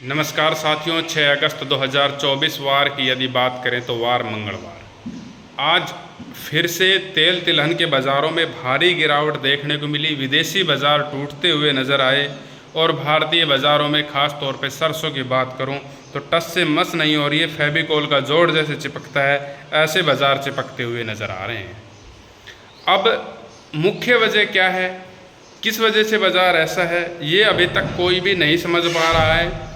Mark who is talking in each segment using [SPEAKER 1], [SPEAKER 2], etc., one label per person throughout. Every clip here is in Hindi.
[SPEAKER 1] नमस्कार साथियों, 6 अगस्त 2024 वार की यदि बात करें तो वार मंगलवार। आज फिर से तेल तिलहन के बाज़ारों में भारी गिरावट देखने को मिली। विदेशी बाज़ार टूटते हुए नज़र आए और भारतीय बाज़ारों में ख़ास तौर पे सरसों की बात करूं तो टस से मस नहीं हो रही है। फेविकोल का जोड़ जैसे चिपकता है, ऐसे बाज़ार चिपकते हुए नज़र आ रहे हैं। अब मुख्य वजह क्या है, किस वजह से बाज़ार ऐसा है, ये अभी तक कोई भी नहीं समझ पा रहा है।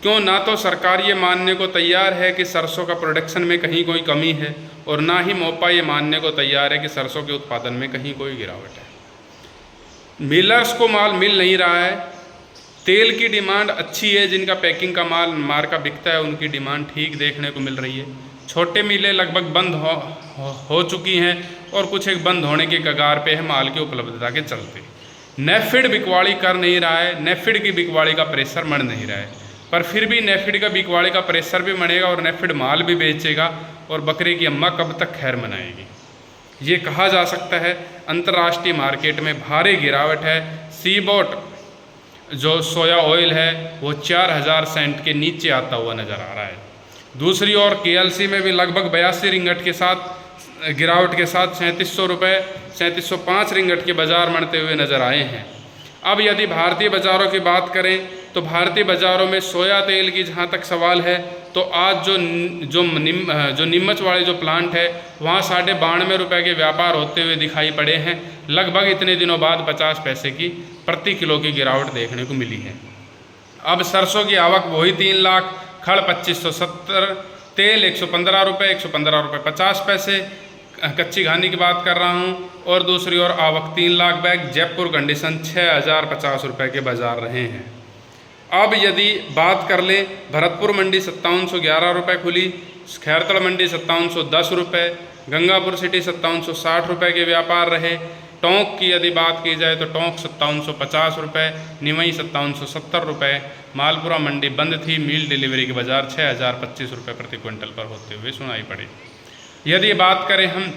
[SPEAKER 1] क्यों ना तो सरकार ये मानने को तैयार है कि सरसों का प्रोडक्शन में कहीं कोई कमी है, और ना ही मोपा ये मानने को तैयार है कि सरसों के उत्पादन में कहीं कोई गिरावट है। मिलर्स को माल मिल नहीं रहा है। तेल की डिमांड अच्छी है, जिनका पैकिंग का माल मार्का बिकता है उनकी डिमांड ठीक देखने को मिल रही है। छोटे मिलें लगभग बंद हो चुकी हैं और कुछ एक बंद होने के कगार पे है माल की उपलब्धता के चलते। नेफिड बिकवाड़ी कर नहीं रहा है, नेफिड की बिकवाड़ी का प्रेशर बढ़ नहीं रहा है, पर फिर भी नेफिड का बिकवाड़ी का प्रेशर भी बढ़ेगा और नेफिड माल भी बेचेगा और बकरे की अम्मा कब तक खैर मनाएगी। ये कहा जा सकता है अंतर्राष्ट्रीय मार्केट में भारी गिरावट है। सीबोट जो सोया ऑयल है वो 4000 सेंट के नीचे आता हुआ नज़र आ रहा है। दूसरी ओर केएलसी में भी लगभग 82 रिंगट के साथ गिरावट के साथ 3700 रुपये 3705 रिंगट के बाज़ार बढ़ते हुए नज़र आए हैं। अब यदि भारतीय बाज़ारों की बात करें तो भारतीय बाज़ारों में सोया तेल की जहाँ तक सवाल है तो आज जो नीमच वाले जो प्लांट है वहाँ 92.5 रुपये के व्यापार होते हुए दिखाई पड़े हैं। लगभग इतने दिनों बाद 50 पैसे की प्रति किलो की गिरावट देखने को मिली है। अब सरसों की आवक वही 3 लाख, खड़ 2570, तेल 115 रुपये 115 रुपये 50 पैसे, कच्ची घानी की बात कर रहा हूँ। और दूसरी ओर आवक 3 लाख बैग, जयपुर कंडीशन 6050 रुपये के बाज़ार रहे हैं। अब यदि बात कर लें, भरतपुर मंडी 5711 रुपये खुली, खैरतड़ मंडी 5710 रुपये, गंगापुर सिटी 5760 रुपये के व्यापार रहे। टोंक की यदि बात की जाए तो टोंक 5750 रुपये, निमई 5770 रुपये। मालपुरा मंडी बंद थी, मील डिलीवरी के बाज़ार 6025 रुपये प्रति क्विंटल पर होते हुए सुनाई पड़े। यदि बात करें हम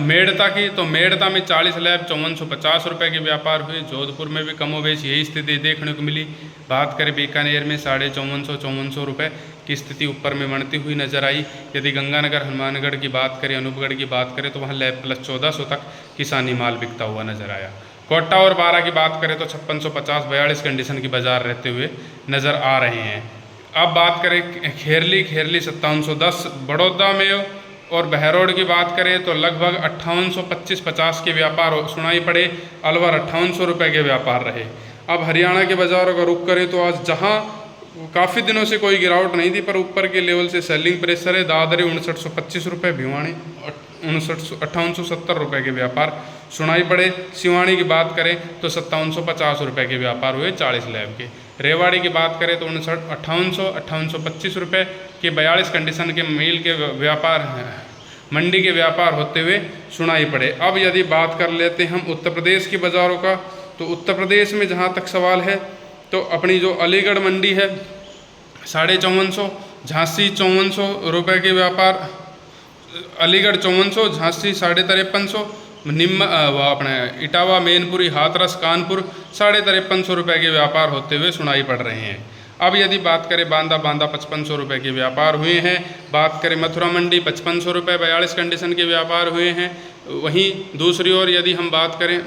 [SPEAKER 1] मेड़ता की तो मेड़ता में 40 लैब 5450 रुपये के व्यापार हुए। जोधपुर में भी कमोवेश यही स्थिति देखने को मिली। बात करें बीकानेर में 5450 रुपये की स्थिति ऊपर में बढ़ती हुई नजर आई। यदि गंगानगर हनुमानगढ़ की बात करें, अनूपगढ़ की बात करें तो वहाँ लैब प्लस 1400 तक किसानी माल बिकता हुआ नजर आया। कोटा और बारा की बात करें तो 5650 42 कंडीशन की बाज़ार रहते हुए नज़र आ रहे हैं। अब बात करें खेरली 5710, बड़ौदा में और बहरोड की बात करें तो लगभग 5825-50 के व्यापार सुनाई पड़े। अलवर 5800 रुपये के व्यापार रहे। अब हरियाणा के बाज़ारों का रुख करें तो आज जहां काफ़ी दिनों से कोई गिरावट नहीं थी पर ऊपर के लेवल से सेलिंग प्रेशर है। दादरी 5925 रुपये, भिवानी 5870 रुपये के व्यापार सुनाई पड़े। सिवानी की बात करें तो 5750 रुपये के व्यापार हुए 40 लैब के। रेवाड़ी की बात करें तो 5825 रुपये के 42 कंडीशन के मील के व्यापार मंडी के व्यापार होते हुए सुनाई पड़े। अब यदि बात कर लेते हैं हम उत्तर प्रदेश की बाज़ारों का तो उत्तर प्रदेश में जहाँ तक सवाल है तो अपनी जो अलीगढ़ मंडी है 5450, झांसी 5400 रुपये के व्यापार, अलीगढ़ 5400, झांसी 5350, अपने इटावा, मैनपुरी, हाथरस, कानपुर 5350 रुपये के व्यापार होते हुए सुनाई पड़ रहे हैं। अब यदि बात करें बांदा 5500 रुपये के व्यापार हुए हैं। बात करें मथुरा मंडी 5500 रुपये 42 कंडीशन के व्यापार हुए हैं। वहीं दूसरी ओर यदि हम बात करें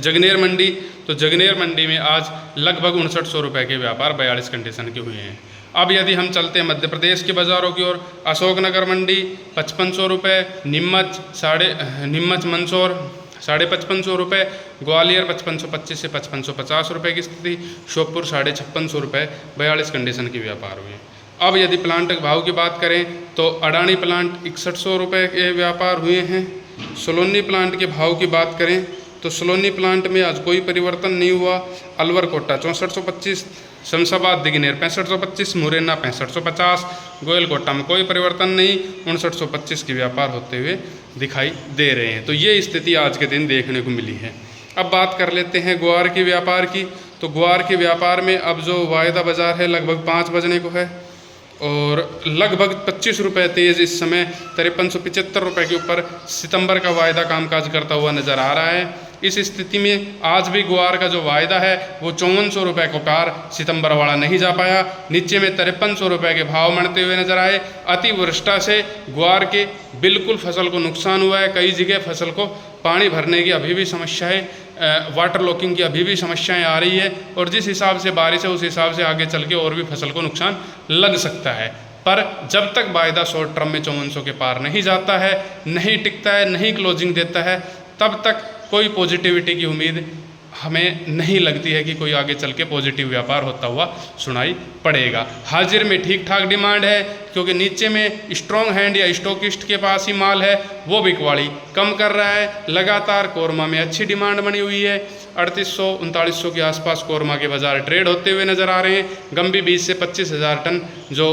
[SPEAKER 1] जगनेर मंडी तो जगनेर मंडी में आज लगभग 5900 रुपये के व्यापार 42 कंडीशन के हुए हैं। अब यदि हम चलते हैं मध्य प्रदेश के बाज़ारों की ओर, अशोकनगर मंडी 5500 रुपये, नीमच मंदसौर 5550 रुपये, ग्वालियर 5525 से 5550 रुपये की स्थिति, श्योपुर 5650 रुपये 42 कंडीशन के व्यापार हुए। अब यदि प्लांट के भाव की बात करें तो अडानी प्लांट 6100 रुपये के व्यापार हुए हैं। सलोनी प्लांट के भाव की बात करें तो सलोनी प्लांट में आज कोई परिवर्तन नहीं हुआ। अलवर कोटा 6425, शमशाबाद दिगनेर 6525, मुरैना 6550, गोयल कोटा में कोई परिवर्तन नहीं, 5925 के व्यापार होते हुए दिखाई दे रहे हैं। तो ये स्थिति आज के दिन देखने को मिली है। अब बात कर लेते हैं ग्वार के व्यापार की तो ग्वार के व्यापार में अब जो वायदा बाज़ार है लगभग 5 बजने को है और लगभग 25 रुपये तेज़ इस समय 5375 रुपये के ऊपर सितंबर का वायदा कामकाज करता हुआ नज़र आ रहा है। इस स्थिति में आज भी ग्वार का जो वायदा है वो 5400 रुपये को पार सितंबर वाला नहीं जा पाया। नीचे में 5300 रुपये के भाव बढ़ते हुए नजर आए। अतिवृष्टि से ग्वार के बिल्कुल फसल को नुकसान हुआ है। कई जगह फसल को पानी भरने की अभी भी समस्या है, वाटर लॉकिंग की अभी भी समस्याएं आ रही है, और जिस हिसाब से बारिश है उस हिसाब से आगे चल के और भी फसल को नुकसान लग सकता है। पर जब तक वायदा शॉर्ट टर्म में 5400 के पार नहीं जाता है, नहीं टिकता है, नहीं क्लोजिंग देता है, तब तक कोई पॉजिटिविटी की उम्मीद हमें नहीं लगती है कि कोई आगे चल के पॉजिटिव व्यापार होता हुआ सुनाई पड़ेगा। हाजिर में ठीक ठाक डिमांड है, क्योंकि नीचे में स्ट्रॉन्ग हैंड या स्टॉकिस्ट के पास ही माल है, वो बिकवाड़ी कम कर रहा है। लगातार कोरमा में अच्छी डिमांड बनी हुई है। 3800-3900 के आसपास कोरमा के बाज़ार ट्रेड होते हुए नज़र आ रहे हैं। गंभी 20 से 25,000 टन जो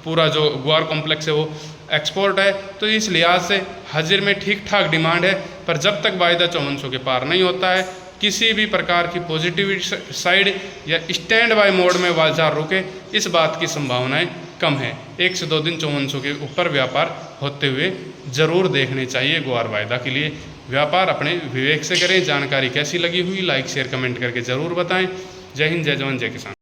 [SPEAKER 1] पूरा जो ग्वार कॉम्प्लेक्स है वो एक्सपोर्ट है, तो इस लिहाज से हाजिर में ठीक ठाक डिमांड है। पर जब तक वायदा 5400 के पार नहीं होता है, किसी भी प्रकार की पॉजिटिव साइड या स्टैंड बाय मोड में बाजार रुके, इस बात की संभावनाएं कम है। 1 से 2 दिन 5400 के ऊपर व्यापार होते हुए ज़रूर देखने चाहिए ग्वार वायदा के लिए। व्यापार अपने विवेक से करें। जानकारी कैसी लगी हुई लाइक शेयर कमेंट करके ज़रूर बताएं। जय हिंद, जय जवान, जय किसान।